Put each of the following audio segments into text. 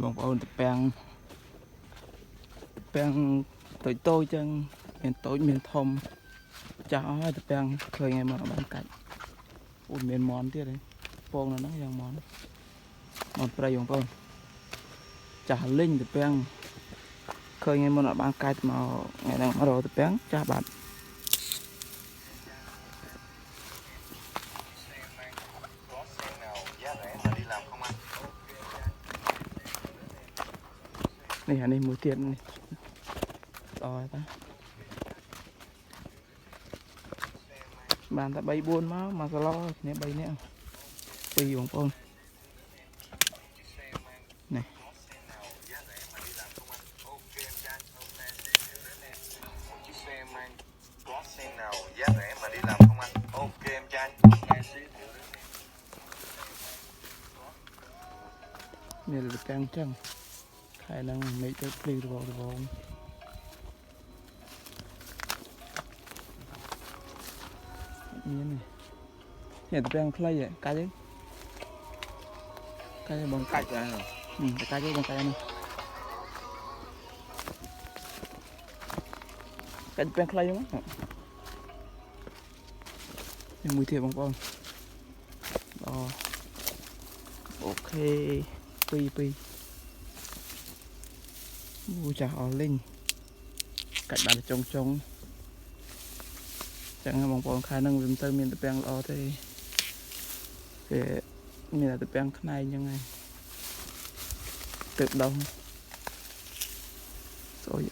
bong ôn tập bèn tôi chân miền tối miền thom cháo tập bèn khơi ngày mà bán cạnh ôn miền món tiếc đấy phong là nó yang món prey bong ôn chả linh tập bèn khơi ngày mà bán cạnh mà ngày nào mà rồi tập bèn chả bạn này này mùi tiền này to ta bàn ta bay buôn mà sao lo nè bay nè tùy bóng con này giá rẻ mà đi làm không anh? Ok em trai. này là càng trăng khai năng mấy cái pli được vào như này hiện tại đang play vậy cái bằng Cách ra hả? cái bằng cái này cái đang play đúng không mùi thiệt bằng con đó ok pi mua chả ở linh cạnh bàn trông chẳng bằng con khai năng viêm tơ miền tập bèn lo thế về mình là tập bèn này như này tự đông rồi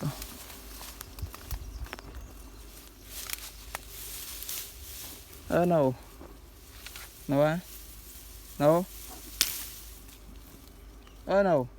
no no á no no